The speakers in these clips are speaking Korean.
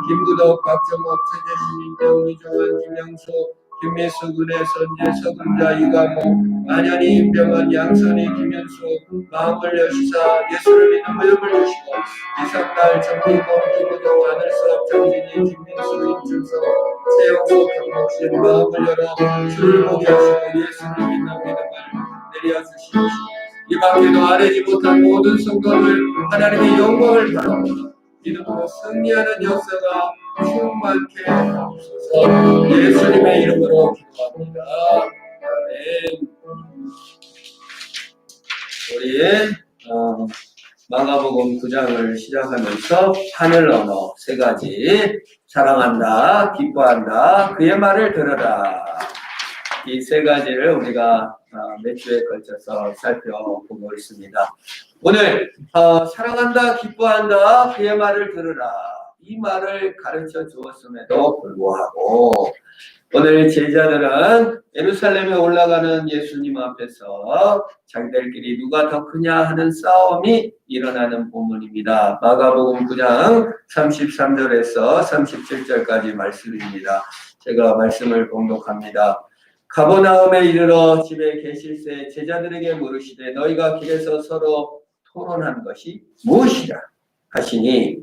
김구덕, 박정옥, 최재신, 임병, 이종환, 김영수, 김미수, 군의 선재, 서군자, 이가모, 안현희, 임병헌, 양선희, 김현수, 마음을 여시사 예수를 믿는 무덤을 주시고 이삭달, 정기공, 김구덕, 하늘섭, 장진희, 김민수, 임준석, 최영석, 강목신, 마음을 열어 주를 보게 하시고 예수를 믿는 믿음을 내려주시옵시고 이 밖에도 아뢰지 못한 모든 성도를 하나님의 영광을 바라보며 믿음으로 승리하는 역사가 충만케 하옵소서. 예수님의 이름으로 기도합니다. 아멘. 우리 마가복음 9장을 시작하면서 하늘 언어 세 가지, 사랑한다, 기뻐한다, 그의 말을 들어라. 이 세 가지를 우리가 몇 주에 걸쳐서 살펴보고 있습니다. 오늘 사랑한다, 기뻐한다, 그의 말을 들으라. 이 말을 가르쳐 주었음에도 불구하고 오늘 제자들은 예루살렘에 올라가는 예수님 앞에서 자기들끼리 누가 더 크냐 하는 싸움이 일어나는 본문입니다. 마가복음 9장 33절에서 37절까지 말씀입니다. 제가 말씀을 봉독합니다. 가버나움에 이르러 집에 계실새 제자들에게 물으시되 너희가 길에서 서로 토론한 것이 무엇이라 하시니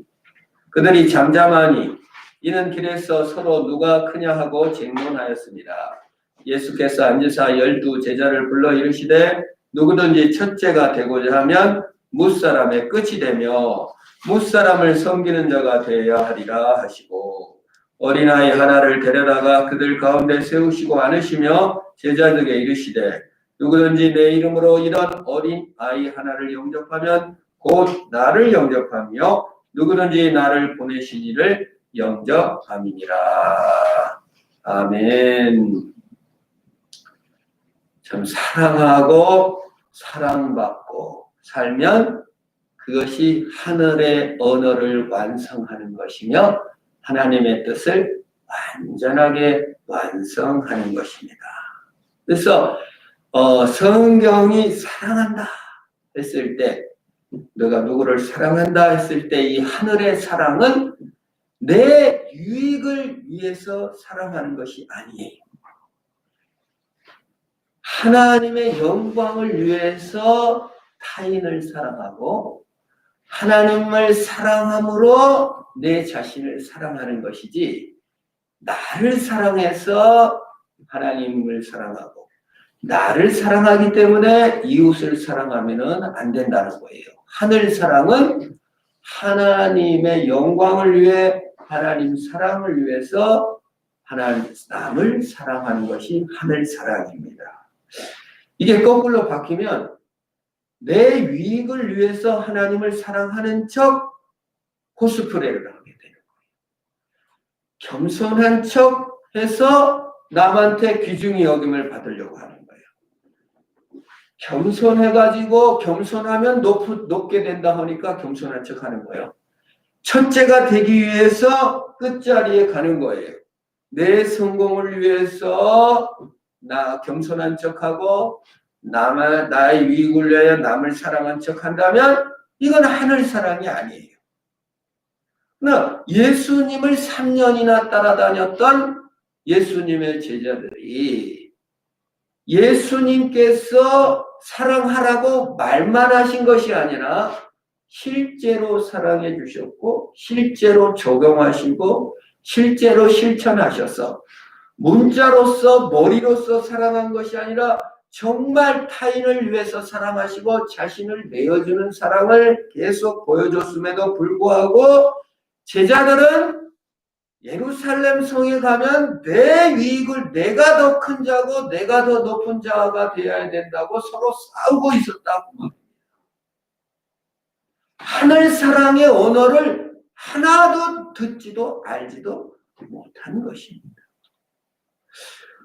그들이 잠잠하니 이는 길에서 서로 누가 크냐 하고 쟁론하였습니다. 예수께서 앉으사 12 제자를 불러 이르시되 누구든지 첫째가 되고자 하면 무사람의 끝이 되며 무사람을 섬기는 자가 되어야 하리라 하시고 어린아이 하나를 데려다가 그들 가운데 세우시고 안으시며 제자들에게 이르시되 누구든지 내 이름으로 이런 어린아이 하나를 영접하면 곧 나를 영접하며 누구든지 나를 보내신 이를 영접함이니라. 아멘. 참 사랑하고 사랑받고 살면 그것이 하늘의 언어를 완성하는 것이며 하나님의 뜻을 완전하게 완성하는 것입니다. 그래서 성경이 사랑한다 했을 때, 너가 누구를 사랑한다 했을 때 이 하늘의 사랑은 내 유익을 위해서 사랑하는 것이 아니에요. 하나님의 영광을 위해서 타인을 사랑하고 하나님을 사랑함으로 내 자신을 사랑하는 것이지 나를 사랑해서 하나님을 사랑하고 나를 사랑하기 때문에 이웃을 사랑하면 안 된다는 거예요. 하늘 사랑은 하나님의 영광을 위해 하나님 사랑을 위해서 하나님 남을 사랑하는 것이 하늘 사랑입니다. 이게 거꾸로 바뀌면 내 유익을 위해서 하나님을 사랑하는 척 코스프레를 하게 되는 거예요. 겸손한 척 해서 남한테 귀중히 여김을 받으려고 하는 거예요. 겸손해가지고 겸손하면 높게 된다 하니까 겸손한 척 하는 거예요. 첫째가 되기 위해서 끝자리에 가는 거예요. 내 성공을 위해서 나 겸손한 척하고 나의 유익을 위하여 남을 사랑한 척한다면 이건 하늘 사랑이 아니에요. 그러나 예수님을 3년이나 따라다녔던 예수님의 제자들이 예수님께서 사랑하라고 말만 하신 것이 아니라 실제로 사랑해 주셨고 실제로 적용하시고 실제로 실천하셔서 문자로서 머리로서 사랑한 것이 아니라 정말 타인을 위해서 사랑하시고 자신을 내어주는 사랑을 계속 보여줬음에도 불구하고 제자들은 예루살렘 성에 가면 내 유익을 내가 더 큰 자고 내가 더 높은 자가 되어야 된다고 서로 싸우고 있었다고 말합니다. 하늘 사랑의 언어를 하나도 듣지도 알지도 못한 것입니다.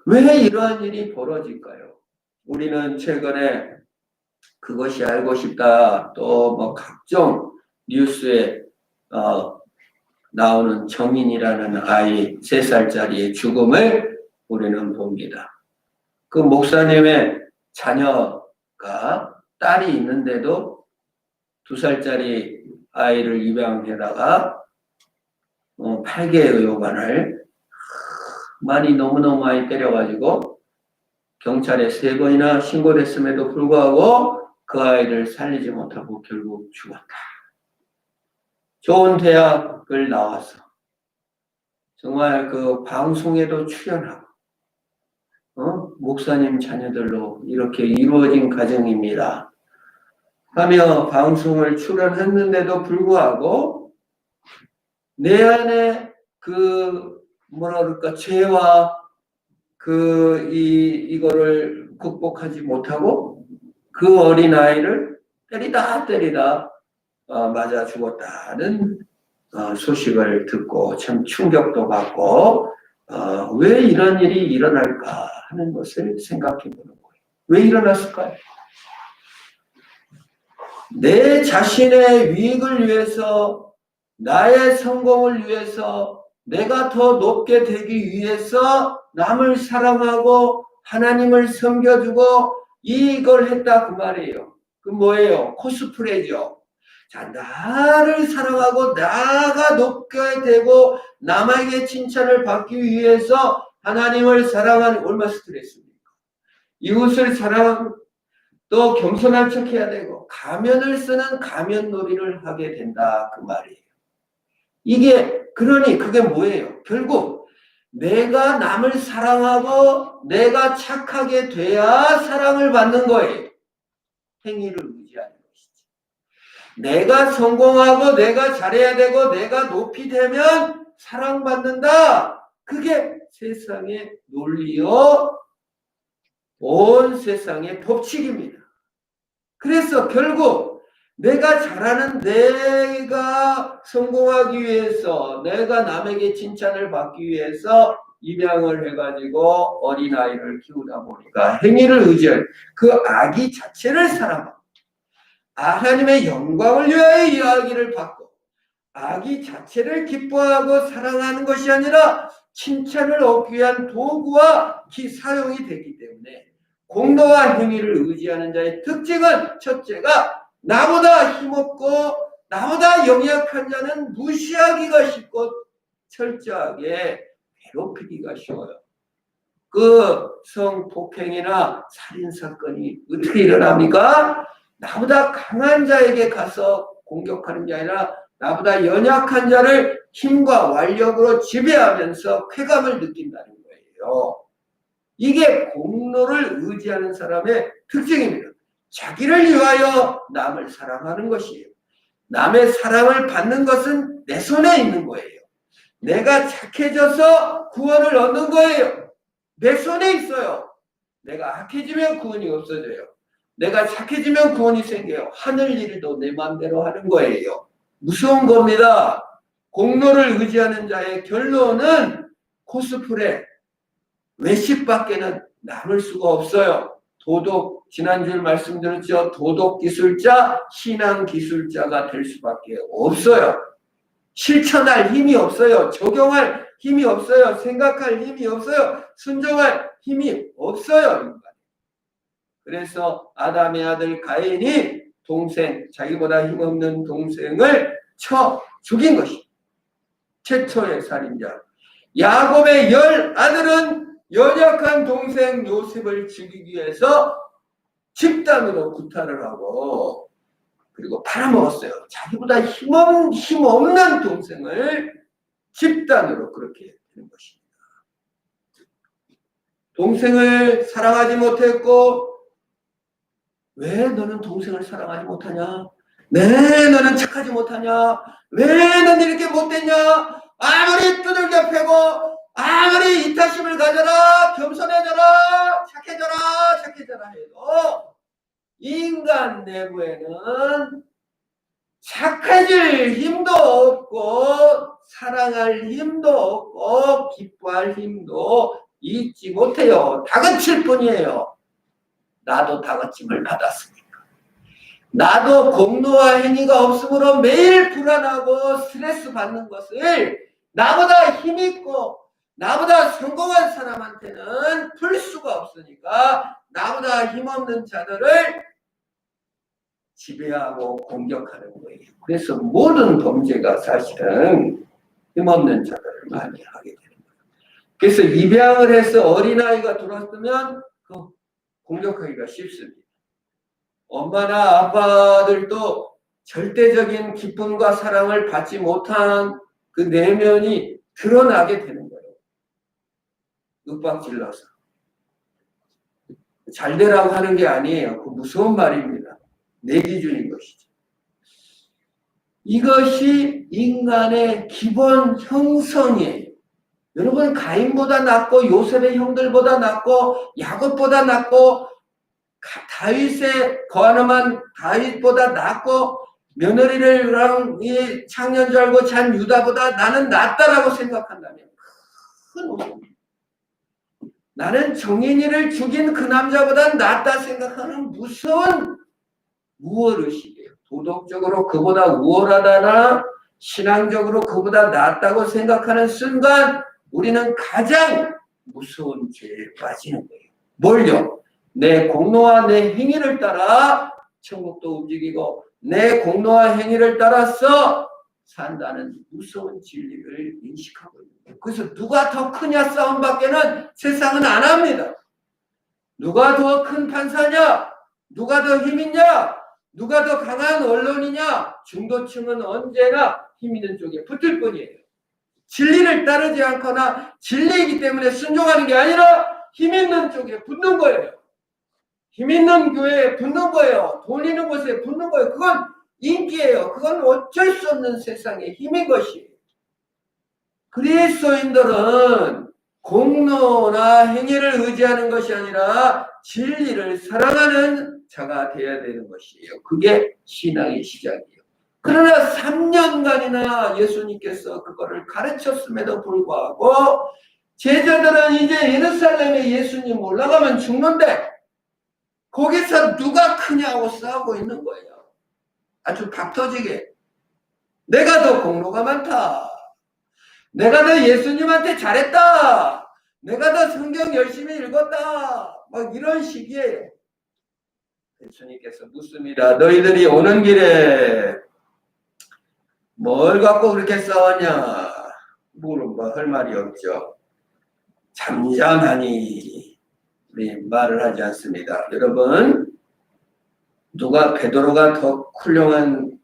왜 이러한 일이 벌어질까요? 우리는 최근에 그것이 알고 싶다 또 뭐 각종 뉴스에 나오는 정인이라는 아이 3살짜리의 죽음을 우리는 봅니다. 그 목사님의 자녀가 딸이 있는데도 2살짜리 아이를 입양해다가 8개의 의료관을 많이 너무너무 많이 때려가지고 경찰에 3번이나 신고됐음에도 불구하고 그 아이를 살리지 못하고 결국 죽었다. 좋은 대학을 나와서 정말 그 방송에도 출연하고 목사님 자녀들로 이렇게 이루어진 가정입니다. 하며 방송을 출연했는데도 불구하고 내 안에 그 뭐라 그럴까 죄와 이거를 극복하지 못하고 그 어린 아이를 때리다 맞아 죽었다는 소식을 듣고 참 충격도 받고 왜 이런 일이 일어날까 하는 것을 생각해 보는 거예요. 왜 일어났을까요? 내 자신의 유익을 위해서, 나의 성공을 위해서, 내가 더 높게 되기 위해서 남을 사랑하고 하나님을 섬겨주고 이걸 했다 그 말이에요. 그 뭐예요? 코스프레죠. 자, 나를 사랑하고 나가 높게 되고 남에게 칭찬을 받기 위해서 하나님을 사랑하는 얼마나 스트레스입니까? 이웃을 사랑, 또 겸손한 척해야 되고 가면을 쓰는 가면놀이를 하게 된다 그 말이에요. 그러니 그게 뭐예요? 결국 내가 남을 사랑하고 내가 착하게 돼야 사랑을 받는 거예요. 행위를 의지하는 것이지. 내가 성공하고 내가 잘해야 되고 내가 높이 되면 사랑받는다. 그게 세상의 논리요. 온 세상의 법칙입니다. 그래서 결국 내가 잘하는 내가 성공하기 위해서 내가 남에게 칭찬을 받기 위해서 입양을 해가지고 어린아이를 키우다 보니까 행위를 의지할 그 아기 자체를 사랑하고 하나님의 영광을 위하여 이 아기를 받고 아기 자체를 기뻐하고 사랑하는 것이 아니라 칭찬을 얻기 위한 도구와 사용이 되기 때문에 공로와 행위를 의지하는 자의 특징은 첫째가 나보다 힘없고 나보다 영약한 자는 무시하기가 쉽고 철저하게 괴롭히기가 쉬워요. 그 성폭행이나 살인사건이 어떻게 일어납니까? 나보다 강한 자에게 가서 공격하는 게 아니라 나보다 연약한 자를 힘과 완력으로 지배하면서 쾌감을 느낀다는 거예요. 이게 공로를 의지하는 사람의 특징입니다. 자기를 위하여 남을 사랑하는 것이에요. 남의 사랑을 받는 것은 내 손에 있는 거예요. 내가 착해져서 구원을 얻는 거예요. 내 손에 있어요. 내가 악해지면 구원이 없어져요. 내가 착해지면 구원이 생겨요. 하늘 일도 내 마음대로 하는 거예요. 무서운 겁니다. 공로를 의지하는 자의 결론은 코스프레, 외식밖에는 남을 수가 없어요. 도덕, 지난주에 말씀드렸죠. 도덕기술자, 신앙기술자가 될 수밖에 없어요. 실천할 힘이 없어요. 적용할 힘이 없어요. 생각할 힘이 없어요. 순종할 힘이 없어요. 그래서 아담의 아들 가인이 자기보다 힘없는 동생을 쳐 죽인 것이 최초의 살인자. 야곱의 10 아들은 연약한 동생 요셉을 죽이기 위해서 집단으로 구타를 하고 그리고 팔아먹었어요. 자기보다 힘없는 동생을 집단으로 그렇게 되는 것입니다. 동생을 사랑하지 못했고 왜 너는 동생을 사랑하지 못하냐? 왜 너는 착하지 못하냐? 왜 너는 이렇게 못됐냐? 아무리 두들겨 패고 아무리 이타심을 가져라 겸손해져라 착해져라 해도 인간 내부에는 착해질 힘도 없고 사랑할 힘도 없고 기뻐할 힘도 있지 못해요. 다그칠 뿐이에요. 나도 다그침을 받았으니까. 나도 공로와 행위가 없으므로 매일 불안하고 스트레스 받는 것을 나보다 힘있고 나보다 성공한 사람한테는 풀 수가 없으니까 나보다 힘없는 자들을 지배하고 공격하는 거예요. 그래서 모든 범죄가 사실은 힘없는 자들을 많이 하게 되는 거예요. 그래서 입양을 해서 어린아이가 들어왔으면 그 공격하기가 쉽습니다. 엄마나 아빠들도 절대적인 기쁨과 사랑을 받지 못한 그 내면이 드러나게 되는 거예요. 윽박질러서. 잘 되라고 하는 게 아니에요. 그 무서운 말입니다. 내 기준인 것이죠. 이것이 인간의 기본 형성이에요. 여러분, 가인보다 낫고 요셉의 형들보다 낫고 야곱보다 낫고 다윗의 거하는만 다윗보다 낫고 며느리를 이 창년 줄 알고 잔 유다보다 나는 낫다라고 생각한다면 큰 오점. 나는 정인이를 죽인 그 남자보다 낫다 생각하는 무서운 우월의식이에요. 도덕적으로 그보다 우월하다나 신앙적으로 그보다 낫다고 생각하는 순간 우리는 가장 무서운 죄에 빠지는 거예요. 뭘요? 내 공로와 내 행위를 따라 천국도 움직이고 내 공로와 행위를 따라서 산다는 무서운 진리를 인식하고 있는 거예요. 그래서 누가 더 크냐 싸움밖에는 세상은 안 합니다. 누가 더 큰 판사냐? 누가 더 힘있냐? 누가 더 강한 언론이냐? 중도층은 언제나 힘 있는 쪽에 붙을 뿐이에요. 진리를 따르지 않거나 진리이기 때문에 순종하는 게 아니라 힘 있는 쪽에 붙는 거예요. 힘 있는 교회에 붙는 거예요. 돈 있는 곳에 붙는 거예요. 그건 인기예요. 그건 어쩔 수 없는 세상의 힘인 것이에요. 그리스도인들은 공로나 행위를 의지하는 것이 아니라 진리를 사랑하는 자가 되어야 되는 것이에요. 그게 신앙의 시작이에요. 그러나 3년간이나 예수님께서 그거를 가르쳤음에도 불구하고 제자들은 이제 예루살렘에 예수님 올라가면 죽는데 거기서 누가 크냐고 싸우고 있는 거예요. 아주 박 터지게. 내가 더 공로가 많다. 내가 더 예수님한테 잘했다. 내가 더 성경 열심히 읽었다. 막 이런 식이에요. 예수님께서 묻습니다. 너희들이 오는 길에 뭘 갖고 그렇게 싸웠냐? 뭐 할 말이 없죠. 잠잠하니 말을 하지 않습니다. 여러분, 누가 베드로가 더 훌륭한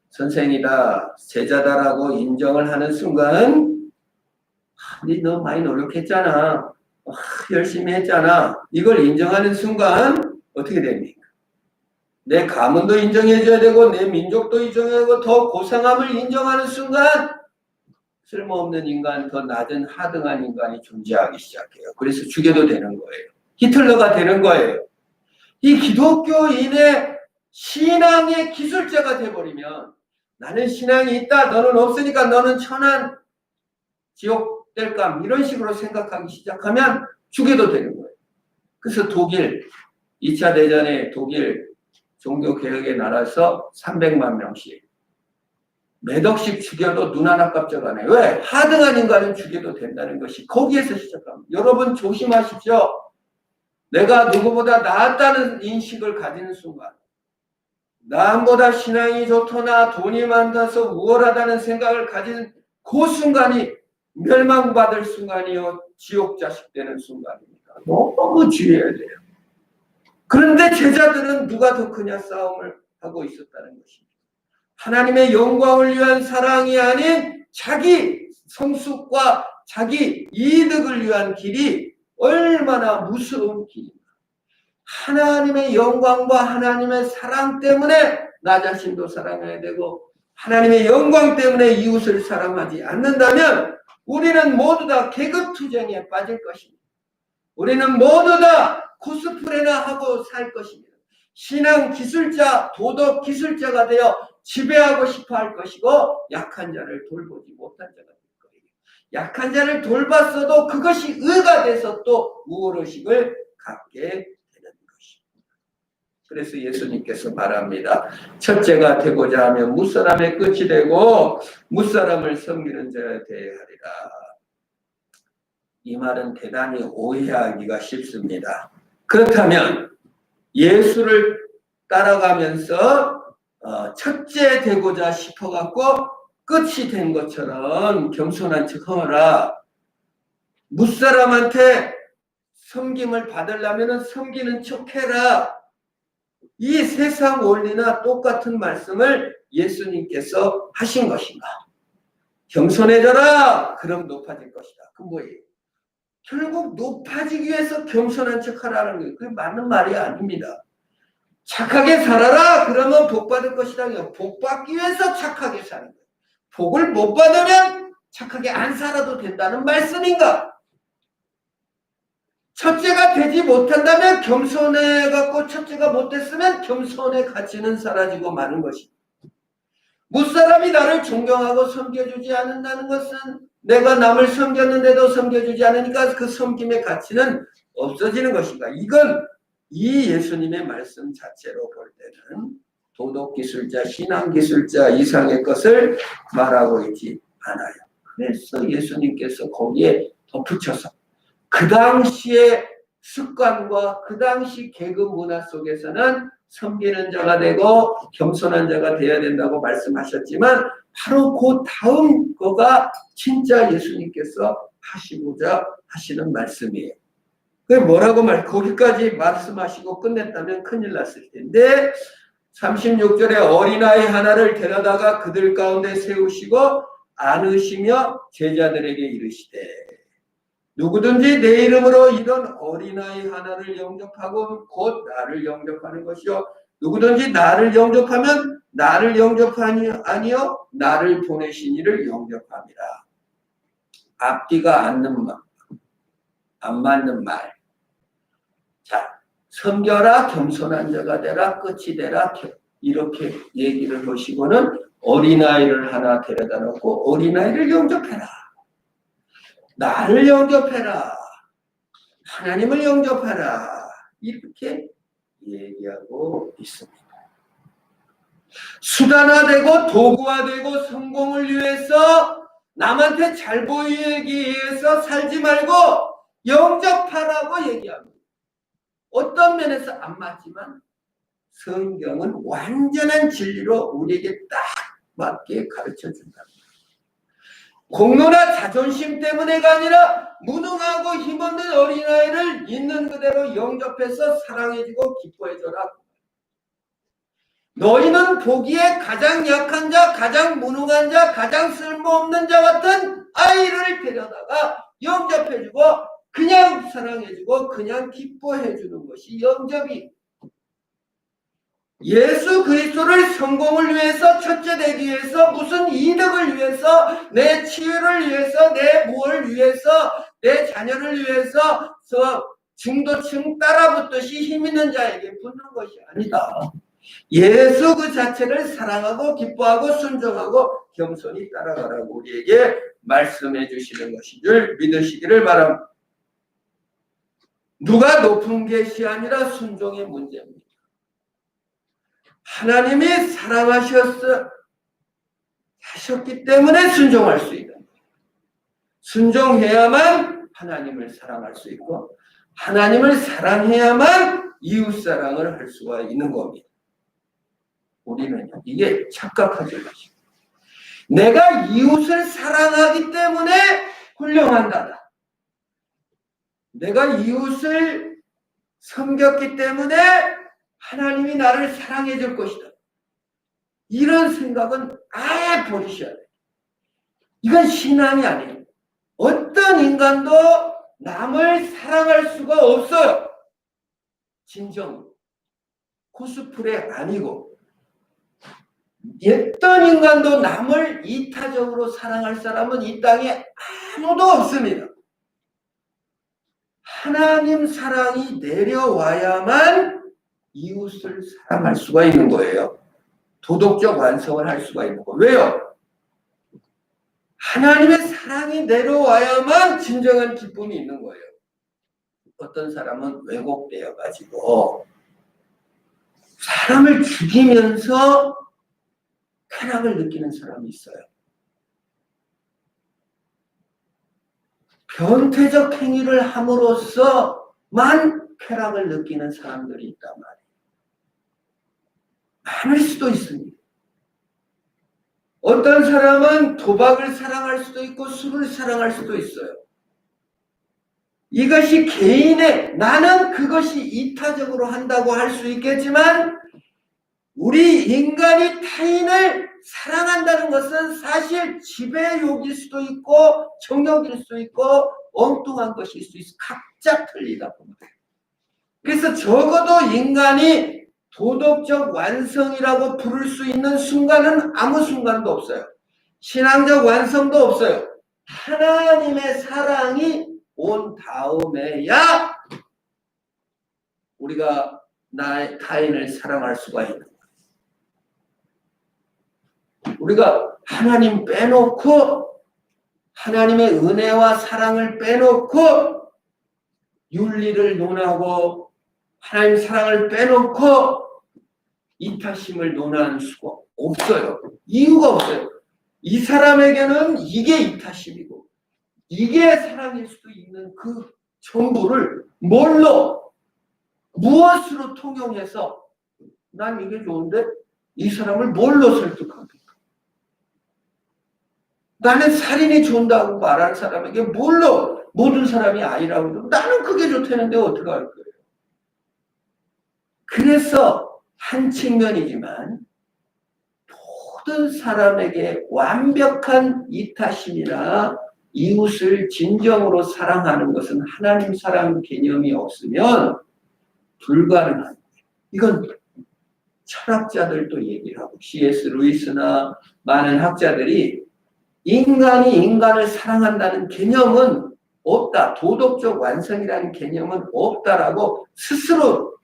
선생이다, 제자다라고 인정을 하는 순간 너 많이 노력했잖아. 열심히 했잖아. 이걸 인정하는 순간 어떻게 됩니까? 내 가문도 인정해줘야 되고 내 민족도 인정해야 되고 더 고상함을 인정하는 순간 쓸모없는 인간, 더 낮은 하등한 인간이 존재하기 시작해요. 그래서 죽여도 되는 거예요. 히틀러가 되는 거예요. 이 기독교인의 신앙의 기술자가 돼버리면 나는 신앙이 있다, 너는 없으니까 너는 천한 지옥 될감 이런 식으로 생각하기 시작하면 죽여도 되는 거예요. 그래서 독일 2차 대전에 독일 종교개혁의 나라에서 300만 명씩 몇 억씩 죽여도 눈 하나 깜짝 안 해요. 왜? 하등한 인간은 죽여도 된다는 것이 거기에서 시작합니다. 여러분 조심하십시오. 내가 누구보다 낫다는 인식을 가지는 순간, 남보다 신앙이 좋거나 돈이 많아서 우월하다는 생각을 가진 그 순간이 멸망받을 순간이요, 지옥 자식 되는 순간입니다. 너무 주의해야 돼요. 그런데 제자들은 누가 더 크냐 싸움을 하고 있었다는 것입니다. 하나님의 영광을 위한 사랑이 아닌 자기 성숙과 자기 이득을 위한 길이 얼마나 무서운 길입니까? 하나님의 영광과 하나님의 사랑 때문에 나 자신도 사랑해야 되고 하나님의 영광 때문에 이웃을 사랑하지 않는다면 우리는 모두 다 계급투쟁에 빠질 것입니다. 우리는 모두 다 코스프레나 하고 살 것입니다. 신앙 기술자, 도덕 기술자가 되어 지배하고 싶어 할 것이고 약한 자를 돌보지 못한 자가 될 거예요. 약한 자를 돌봤어도 그것이 의가 돼서 또 우월의식을 갖게 되는 것입니다. 그래서 예수님께서 말합니다. 첫째가 되고자 하면 무사람의 끝이 되고 무사람을 섬기는 자가 되어야 하리라. 이 말은 대단히 오해하기가 쉽습니다. 그렇다면 예수를 따라가면서 첫째 되고자 싶어갖고 끝이 된 것처럼 겸손한 척 하라. 무사람한테 섬김을 받으려면 섬기는 척 해라. 이 세상 원리나 똑같은 말씀을 예수님께서 하신 것인가? 겸손해져라. 그럼 높아질 것이다. 그 뭐예요? 결국 높아지기 위해서 겸손한 척 하라는 거예요. 그게 맞는 말이 아닙니다. 착하게 살아라. 그러면 복 받을 것이다. 복 받기 위해서 착하게 사는 거예요. 복을 못 받으면 착하게 안 살아도 된다는 말씀인가? 첫째가 되지 못한다면 겸손해갖고 첫째가 못됐으면 겸손의 가치는 사라지고 마는 것입니다. 무사람이 나를 존경하고 섬겨주지 않는다는 것은 내가 남을 섬겼는데도 섬겨주지 않으니까 그 섬김의 가치는 없어지는 것인가. 이건 이 예수님의 말씀 자체로 볼 때는 도덕기술자, 신앙기술자 이상의 것을 말하고 있지 않아요. 그래서 예수님께서 거기에 덧붙여서 그 당시의 습관과 그 당시 계급 문화 속에서는 섬기는 자가 되고 겸손한 자가 되어야 된다고 말씀하셨지만 바로 그 다음 거가 진짜 예수님께서 하시고자 하시는 말씀이에요. 그게 뭐라고 거기까지 말씀하시고 끝냈다면 큰일 났을 텐데 36절에 어린아이 하나를 데려다가 그들 가운데 세우시고 안으시며 제자들에게 이르시되 누구든지 내 이름으로 이런 어린아이 하나를 영접하고 곧 나를 영접하는 것이요 누구든지 나를 영접하면 나를 영접하니 아니요 나를 보내신 이를 영접합니다. 앞뒤가 안 맞는 말. 자, 섬겨라 겸손한 자가 되라 끝이 되라 이렇게 얘기를 하시고는 어린아이를 하나 데려다 놓고 어린아이를 영접해라. 나를 영접해라. 하나님을 영접하라. 이렇게 얘기하고 있습니다. 수단화되고 도구화되고 성공을 위해서 남한테 잘 보이기 위해서 살지 말고 영접하라고 얘기합니다. 어떤 면에서 안 맞지만 성경은 완전한 진리로 우리에게 딱 맞게 가르쳐 준다. 공로나 자존심 때문에가 아니라 무능하고 힘없는 어린아이를 있는 그대로 영접해서 사랑해주고 기뻐해줘라. 너희는 보기에 가장 약한 자, 가장 무능한 자, 가장 쓸모없는 자 같은 아이를 데려다가 영접해주고 그냥 사랑해주고 그냥 기뻐해주는 것이 영접이. 예수 그리스도를 성공을 위해서 첫째 되기 위해서 무슨 이득을 위해서 내 치유를 위해서 내 무엇을 위해서 내 자녀를 위해서 중도층 따라붙듯이 힘있는 자에게 붙는 것이 아니다. 예수 그 자체를 사랑하고 기뻐하고 순종하고 겸손히 따라가라고 우리에게 말씀해 주시는 것인 줄 믿으시기를 바랍니다. 누가 높은 것이 아니라 순종의 문제입니다. 하나님이 사랑하셨기 때문에 순종할 수 있는 거예요. 순종해야만 하나님을 사랑할 수 있고 하나님을 사랑해야만 이웃사랑을 할 수가 있는 겁니다. 우리는 이게 착각하지 마시고 내가 이웃을 사랑하기 때문에 훌륭한다. 내가 이웃을 섬겼기 때문에 하나님이 나를 사랑해 줄 것이다. 이런 생각은 아예 버리셔야 돼요. 이건 신앙이 아니에요. 어떤 인간도 남을 사랑할 수가 없어요. 진정 코스프레 아니고 어떤 인간도 남을 이타적으로 사랑할 사람은 이 땅에 아무도 없습니다. 하나님 사랑이 내려와야만 이웃을 사랑할 수가 있는 거예요. 도덕적 완성을 할 수가 있는 거예요. 왜요? 하나님의 사랑이 내려와야만 진정한 기쁨이 있는 거예요. 어떤 사람은 왜곡되어 가지고 사람을 죽이면서 쾌락을 느끼는 사람이 있어요. 변태적 행위를 함으로써만 쾌락을 느끼는 사람들이 있단 말이에요. 많을 수도 있습니다. 어떤 사람은 도박을 사랑할 수도 있고 술을 사랑할 수도 있어요. 이것이 개인의, 나는 그것이 이타적으로 한다고 할 수 있겠지만 우리 인간이 타인을 사랑한다는 것은 사실 지배욕일 수도 있고 정욕일 수도 있고 엉뚱한 것일 수 있어. 각자 틀리다 보면. 그래서 적어도 인간이 도덕적 완성이라고 부를 수 있는 순간은 아무 순간도 없어요. 신앙적 완성도 없어요. 하나님의 사랑이 온 다음에야 우리가 타인을 사랑할 수가 있는 거예요. 우리가 하나님 빼놓고 하나님의 은혜와 사랑을 빼놓고 윤리를 논하고 하나님 사랑을 빼놓고 이타심을 논하는 수가 없어요. 이유가 없어요. 이 사람에게는 이게 이타심이고 이게 사랑일 수도 있는 그 정보를 뭘로 무엇으로 통용해서 난 이게 좋은데 이 사람을 뭘로 설득합니까? 나는 살인이 좋다고 말하는 사람에게 뭘로 모든 사람이 아니라고 그러면 나는 그게 좋다는데 어떻게 할 거예요? 그래서 한 측면이지만 모든 사람에게 완벽한 이타심이나 이웃을 진정으로 사랑하는 것은 하나님 사랑 개념이 없으면 불가능한 거예요. 이건 철학자들도 얘기를 하고 C.S. 루이스나 많은 학자들이 인간이 인간을 사랑한다는 개념은 없다. 도덕적 완성이라는 개념은 없다라고 스스로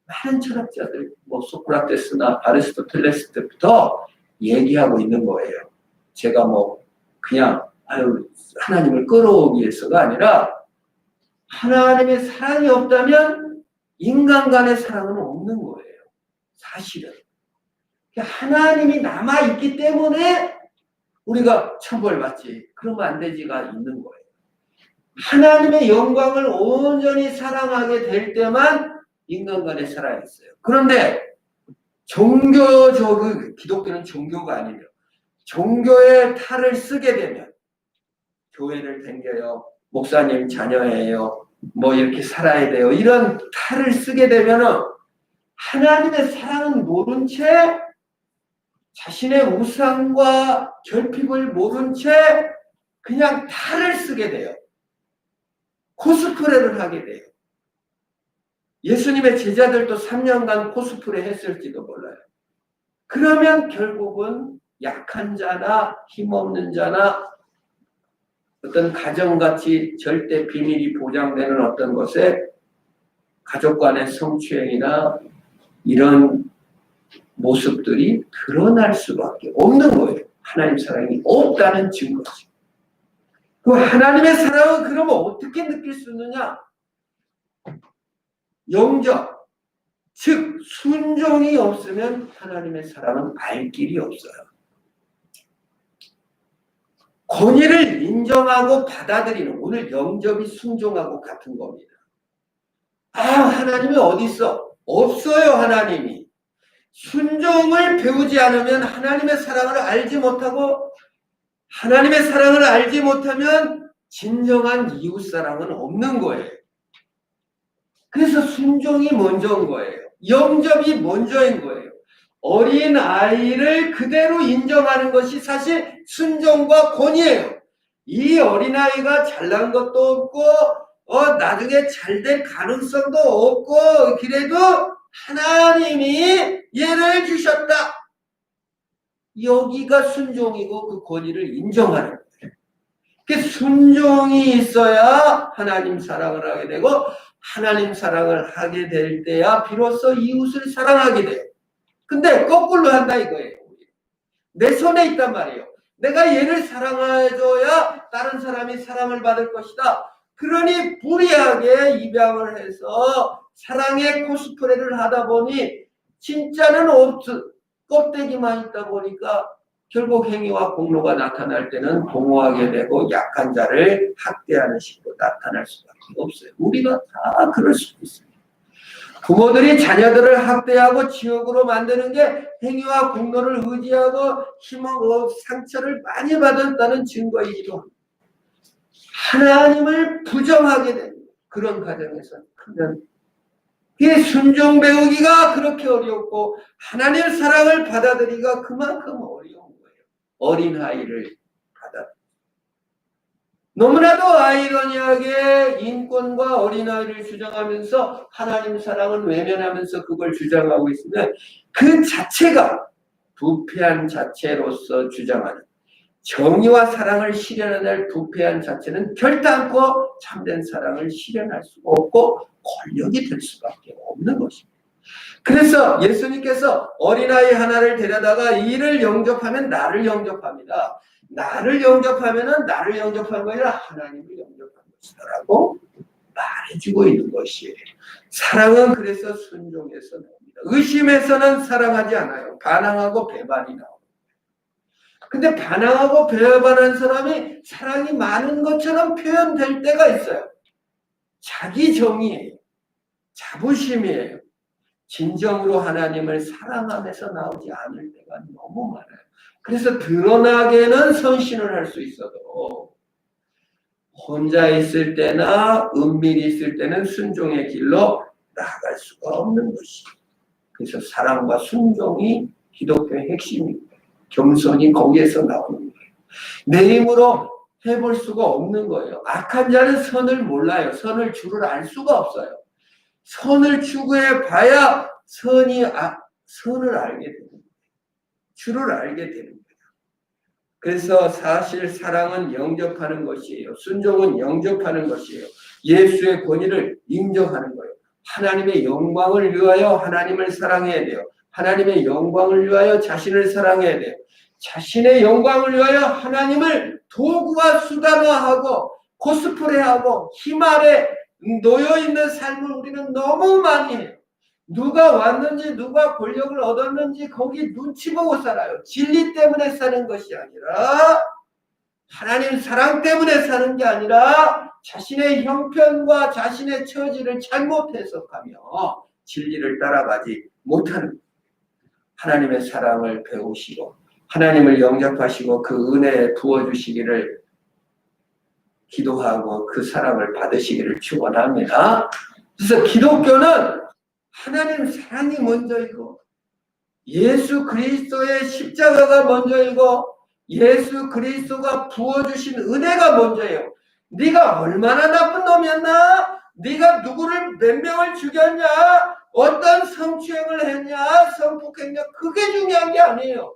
많은 철학자들, 소크라테스나 아리스토텔레스 때부터 얘기하고 있는 거예요. 제가 그냥 하나님을 끌어오기 위해서가 아니라 하나님의 사랑이 없다면 인간 간의 사랑은 없는 거예요. 사실은. 하나님이 남아있기 때문에 우리가 처벌받지. 그러면 안 되지가 있는 거예요. 하나님의 영광을 온전히 사랑하게 될 때만 인간 간의 사랑이 있어요. 그런데 기독교는 종교가 아니에요. 종교의 탈을 쓰게 되면 교회를 댕겨요. 목사님 자녀예요. 이렇게 살아야 돼요. 이런 탈을 쓰게 되면은 하나님의 사랑은 모른 채 자신의 우상과 결핍을 모른 채 그냥 탈을 쓰게 돼요. 코스프레를 하게 돼요. 예수님의 제자들도 3년간 코스프레 했을지도 몰라요. 그러면 결국은 약한 자나 힘없는 자나 어떤 가정같이 절대 비밀이 보장되는 어떤 것에 가족 간의 성추행이나 이런 모습들이 드러날 수밖에 없는 거예요. 하나님 사랑이 없다는 증거죠. 그 하나님의 사랑은 그러면 어떻게 느낄 수 있느냐? 영적, 즉 순종이 없으면 하나님의 사랑은 알 길이 없어요. 권위를 인정하고 받아들이는, 오늘 영접이 순종하고 같은 겁니다. 하나님이 어디 있어? 없어요. 하나님이. 순종을 배우지 않으면 하나님의 사랑을 알지 못하고 하나님의 사랑을 알지 못하면 진정한 이웃사랑은 없는 거예요. 그래서 순종이 먼저인 거예요. 영접이 먼저인 거예요. 어린 아이를 그대로 인정하는 것이 사실 순종과 권위예요. 이 어린아이가 잘난 것도 없고 나중에 잘 될 가능성도 없고 그래도 하나님이 얘를 주셨다. 여기가 순종이고 그 권위를 인정하는 거예요. 그 순종이 있어야 하나님 사랑을 하게 되고 하나님 사랑을 하게 될 때야 비로소 이웃을 사랑하게 돼요. 근데 거꾸로 한다 이거예요. 내 손에 있단 말이에요. 내가 얘를 사랑해줘야 다른 사람이 사랑을 받을 것이다. 그러니 불의하게 입양을 해서 사랑의 코스프레를 하다 보니 진짜는 껍데기만 있다 보니까 결국 행위와 공로가 나타날 때는 공허하게 되고 약한 자를 학대하는 식으로 나타날 수밖에 없어요. 우리가 다 그럴 수 있어요. 부모들이 자녀들을 학대하고 지옥으로 만드는 게 행위와 공로를 의지하고 힘하고 상처를 많이 받았다는 증거이기도 합니다. 하나님을 부정하게 된 그런 가정에서 크면 이 순종 배우기가 그렇게 어렵고 하나님 사랑을 받아들이기가 그만큼 어려운 거예요. 어린아이를 받아들이기. 너무나도 아이러니하게 인권과 어린아이를 주장하면서 하나님 사랑을 외면하면서 그걸 주장하고 있으면 그 자체가 부패한 자체로서 주장하는 정의와 사랑을 실현해낼 부패한 자체는 결단코 참된 사랑을 실현할 수가 없고 권력이 될 수밖에 없는 것입니다. 그래서 예수님께서 어린아이 하나를 데려다가 이를 영접하면 나를 영접합니다. 나를 영접하면은 나를 영접하는 거 아니라 하나님을 영접하는 것이다라고 말해주고 있는 것이에요. 사랑은 그래서 순종에서 나옵니다. 의심에서는 사랑하지 않아요. 반항하고 배반이 나옵니다. 근데 반항하고 배반한 사람이 사랑이 많은 것처럼 표현될 때가 있어요. 자기 정의예요. 자부심이에요. 진정으로 하나님을 사랑하면서 나오지 않을 때가 너무 많아요. 그래서 드러나게는 선신을 할 수 있어도 혼자 있을 때나 은밀히 있을 때는 순종의 길로 나아갈 수가 없는 것이에요. 그래서 사랑과 순종이 기독교의 핵심입니다. 겸손이 거기에서 나오는 거예요. 내 힘으로 해볼 수가 없는 거예요. 악한 자는 선을 몰라요. 선을 줄을 알 수가 없어요. 선을 추구해 봐야 선을 알게 되는 거예요. 줄을 알게 되는 거예요. 그래서 사실 사랑은 영접하는 것이에요. 순종은 영접하는 것이에요. 예수의 권위를 인정하는 거예요. 하나님의 영광을 위하여 하나님을 사랑해야 돼요. 하나님의 영광을 위하여 자신을 사랑해야 돼요. 자신의 영광을 위하여 하나님을 도구와 수단화하고 코스프레하고 힘 아래 놓여있는 삶을 우리는 너무 많이 해요. 누가 왔는지 누가 권력을 얻었는지 거기 눈치 보고 살아요. 진리 때문에 사는 것이 아니라 하나님 사랑 때문에 사는 게 아니라 자신의 형편과 자신의 처지를 잘못 해석하며 진리를 따라가지 못하는 거예요. 하나님의 사랑을 배우시고 하나님을 영접하시고 그 은혜에 부어주시기를 기도하고 그 사랑을 받으시기를 축원합니다. 그래서 기독교는 하나님 사랑이 먼저이고 예수 그리스도의 십자가가 먼저이고 예수 그리스도가 부어주신 은혜가 먼저예요. 네가 얼마나 나쁜 놈이었나? 네가 누구를 몇 명을 죽였냐? 어떤 성추행을 했냐? 성폭행했냐? 그게 중요한 게 아니에요.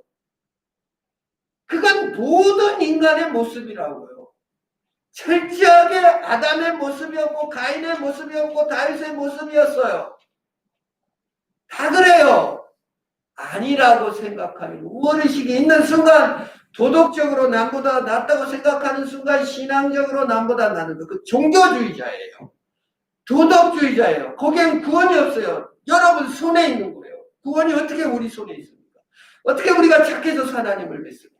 그건 모든 인간의 모습이라고요. 철저하게 아담의 모습이었고 가인의 모습이었고 다윗의 모습이었어요. 다 그래요. 아니라고 생각하는 우월의식이 있는 순간 도덕적으로 남보다 낫다고 생각하는 순간 신앙적으로 남보다 나는 그 종교주의자예요. 도덕주의자예요. 거기엔 구원이 없어요. 여러분 손에 있는 거예요. 구원이 어떻게 우리 손에 있습니까? 어떻게 우리가 착해져서 하나님을 믿습니까?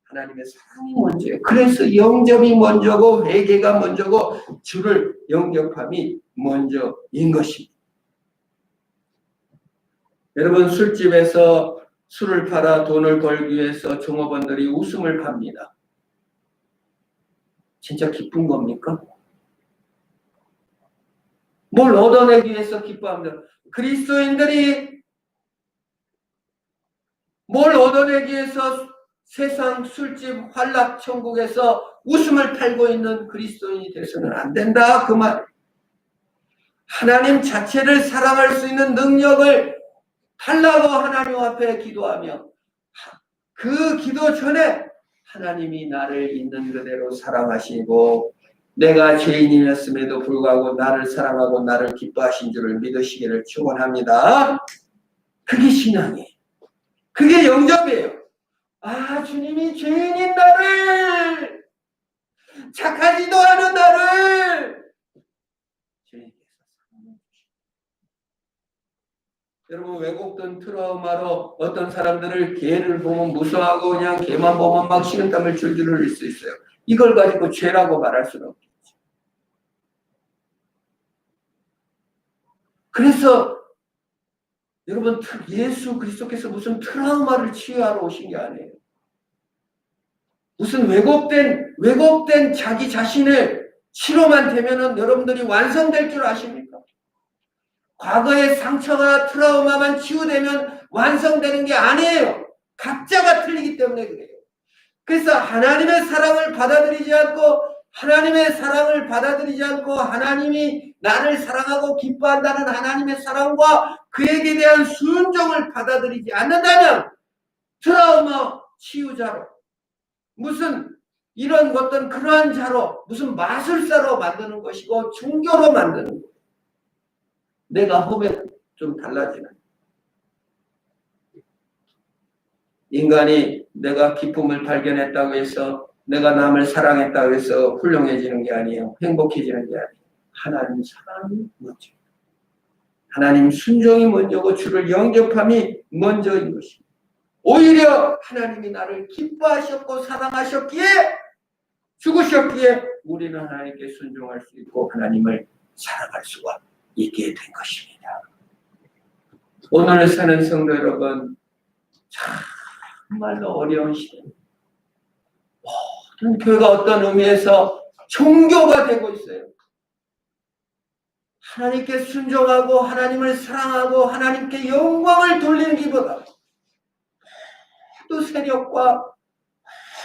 하나님의 사랑이 먼저예요. 그래서 영접이 먼저고 회개가 먼저고 주를 영접함이 먼저인 것입니다. 여러분 술집에서 술을 팔아 돈을 벌기 위해서 종업원들이 웃음을 팝니다. 진짜 기쁜 겁니까? 뭘 얻어내기 위해서 기뻐합니다. 그리스도인들이 뭘 얻어내기 위해서 세상 술집 환락천국에서 웃음을 팔고 있는 그리스도인이 돼서는 안 된다 그 말. 하나님 자체를 사랑할 수 있는 능력을 달라고 하나님 앞에 기도하며 그 기도 전에 하나님이 나를 있는 그대로 사랑하시고 내가 죄인이었음에도 불구하고 나를 사랑하고 나를 기뻐하신 줄을 믿으시기를 축원합니다. 그게 신앙이에요. 그게 영접이에요. 아, 주님이 죄인인 나를, 착하지도 않은 나를 주님께서 사랑해 주시고. 여러분 왜곡된 트라우마로 어떤 사람들을 개를 보면 무서워하고 그냥 개만 보면 막 식은땀을 줄줄 흘릴 수 있어요. 이걸 가지고 죄라고 말할 수는 없겠죠. 그래서 여러분, 예수 그리스도께서 무슨 트라우마를 치유하러 오신 게 아니에요. 무슨 왜곡된 자기 자신을 치료만 되면은 여러분들이 완성될 줄 아십니까? 과거의 상처가 트라우마만 치유되면 완성되는 게 아니에요. 각자가 틀리기 때문에 그래요. 그래서 하나님의 사랑을 받아들이지 않고 하나님이 나를 사랑하고 기뻐한다는 하나님의 사랑과 그에게 대한 순종을 받아들이지 않는다면 트라우마 치유자로 무슨 이런 어떤 그러한 자로 무슨 마술사로 만드는 것이고 종교로 만드는 거예요. 내가 보면 좀 달라지는. 인간이 내가 기쁨을 발견했다고 해서 내가 남을 사랑했다고 해서 훌륭해지는 게 아니에요. 행복해지는 게 아니에요. 하나님 사랑이 먼저. 하나님 순종이 먼저고 주를 영접함이 먼저인 것입니다. 오히려 하나님이 나를 기뻐하셨고 사랑하셨기에 죽으셨기에 우리는 하나님께 순종할 수 있고 하나님을 사랑할 수가 있게 된 것입니다. 오늘 사는 성도 여러분, 정말로 어려운 시대. 모든 교회가 어떤 의미에서 종교가 되고 있어요. 하나님께 순종하고 하나님을 사랑하고 하나님께 영광을 돌리기보다 모든 세력과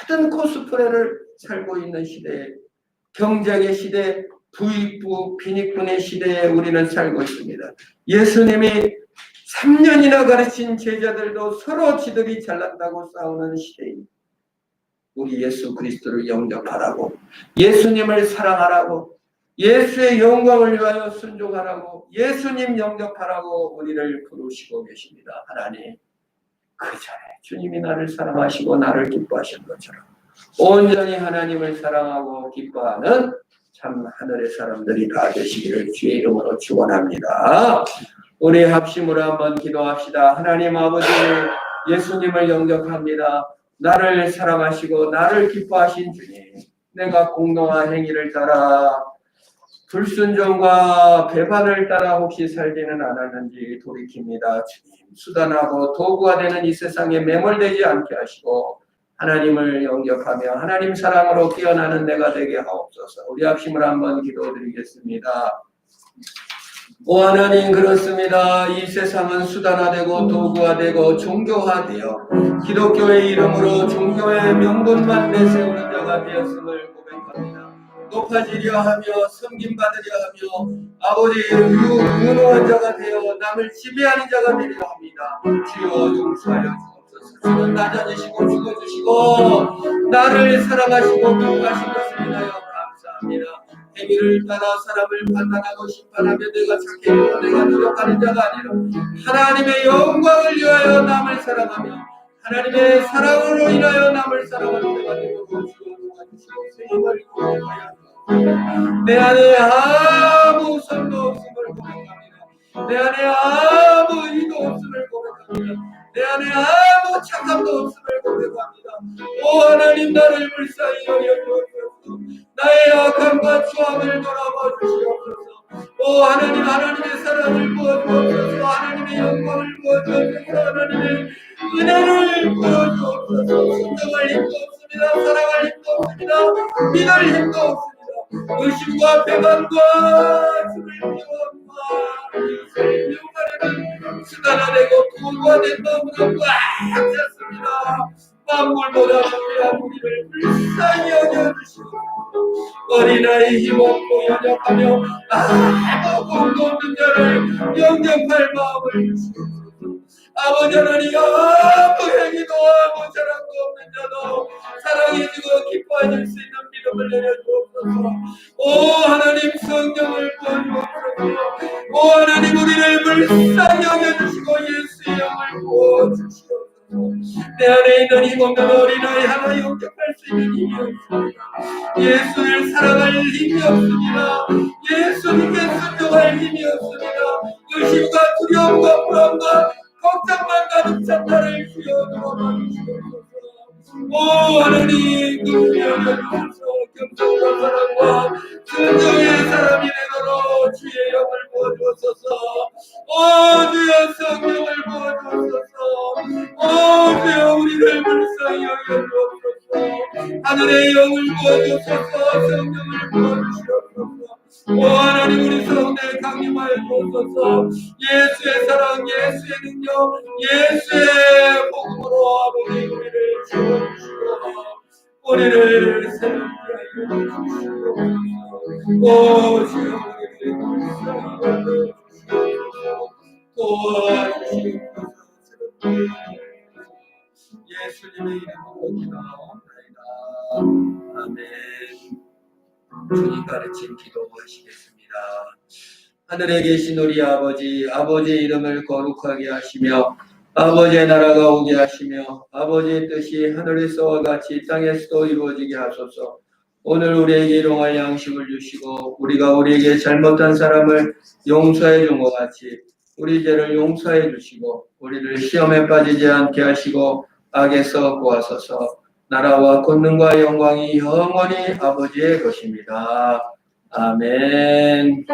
모든 코스프레를 살고 있는 시대에, 경쟁의 시대, 부익부, 빈익분의 시대에 우리는 살고 있습니다. 예수님이 3년이나 가르친 제자들도 서로 지들이 잘난다고 싸우는 시대입니다. 우리 예수 그리스도를 영접하라고, 예수님을 사랑하라고, 예수의 영광을 위하여 순종하라고, 예수님 영접하라고 우리를 부르시고 계십니다. 하나님, 그 전에 주님이 나를 사랑하시고 나를 기뻐하신 것처럼 온전히 하나님을 사랑하고 기뻐하는 참 하늘의 사람들이 다 되시기를 주의 이름으로 축원합니다. 우리 합심으로 한번 기도합시다. 하나님 아버지, 예수님을 영접합니다. 나를 사랑하시고 나를 기뻐하신 주님, 내가 공동한 행위를 따라 불순종과 배반을 따라 혹시 살지는 않았는지 돌이킵니다. 주님, 수단하고 도구가 되는 이 세상에 매몰되지 않게 하시고 하나님을 영접하며 하나님 사랑으로 깨어나는 내가 되게 하옵소서. 우리 합심을 한번 기도드리겠습니다. 오 하나님, 그렇습니다. 이 세상은 수단화되고 도구화되고 종교화되어 기독교의 이름으로 종교의 명분만 내세우는 자가 되었음을 고백합니다. 높아지려 하며 섬김받으려 하며 아버지 유능한 자가 되어 남을 지배하는 자가 되려 합니다. 주여 용서하여 주옵소서. 주는 낮아지시고 죽어주시고 나를 사랑하시고 기뻐하신 것을 인하여 감사합니다. 행위를 따라 사람을 판단하고 심판하며 내가 착해지고 내가 노력하는 자가 아니라 하나님의 영광을 위하여 남을 사랑하며 하나님의 사랑으로 인하여 남을 사랑하는 자가 되고 주시고 세임을 고백하여 내 안에 아무 선도 없음을 고백합니다. 내 안에 아무 의도 없음을 고백합니다. 내 안에 아무 착함도 없음을 고백합니다. 오 하나님, 나를 불쌍히 여겨주옵소서. 나의 악함과 추함을 돌아봐 주시옵소서. 오 하나님, 하나님의 사랑을 부어주옵소서. 하나님의 영광을 부어주옵소서. 하나님의 은혜를 부어주옵소서. 순종할 힘도 없습니다. 사랑할 힘도 없습니다. 믿을 힘도 없습니다. 의심과 배반과 주를 미워함과 이웃을 미워하려는 수단화되고 도구가 된 마음으로 꽉 찼습니다. 만물보다 귀한 우리를 불쌍히 여겨주시고 어린아이 힘없고 연약하며 아무 공도 없는 자를 영접할 마음을 주시옵소서. 아버지 하나님, 아무 행위도 아무 자랑도 없는 자도 사랑해주고 기뻐해줄 수 있는 믿음을 내려주옵소서. 오 하나님, 성령을 부어주옵소서. 오 하나님, 우리를 불쌍히 여겨주시고 예수의 영을 부어주시옵소서. 내 안에 있는 힘없는 어린아이 하나 영접할 수 있는 힘이 없습니다. 예수를 사랑할 힘이 없습니다. 예수님께 순종할 힘이 없습니다. 의심과 두려움과 불안과 걱정만 가득 찬 나를 주여 도와주시옵소서. 오 하나님, 그분이 여겨주셔서 겸손과 사랑과 순종의 사람이 되도록 주의 영을 부어주옵소서. 부어주소서. 성령을 부어주시옵소서. 오 하나님 우리 가운데 강림하여 주옵소서. 예수의 사랑, 예수의 능력, 예수의 복음으로 아버지 우리를 채워주시고 우리를 새롭게 하여 주시옵소서. 오 주여 우리를 감사하여 주시옵소서. 도와주시옵소서. 새롭게 하여 주시옵소서. 예수님의 이름으로 기도하옵나이다. 아멘. 주님 가르친 기도하시겠습니다. 하늘에 계신 우리 아버지, 아버지의 이름을 거룩하게 하시며 아버지의 나라가 오게 하시며 아버지의 뜻이 하늘에서와 같이 땅에서도 이루어지게 하소서. 오늘 우리에게 일용할 양식을 주시고 우리가 우리에게 잘못한 사람을 용서해 준 것 같이 우리 죄를 용서해 주시고 우리를 시험에 빠지지 않게 하시고 악에서 구하소서. 나라와 권능과 영광이 영원히 아버지의 것입니다. 아멘.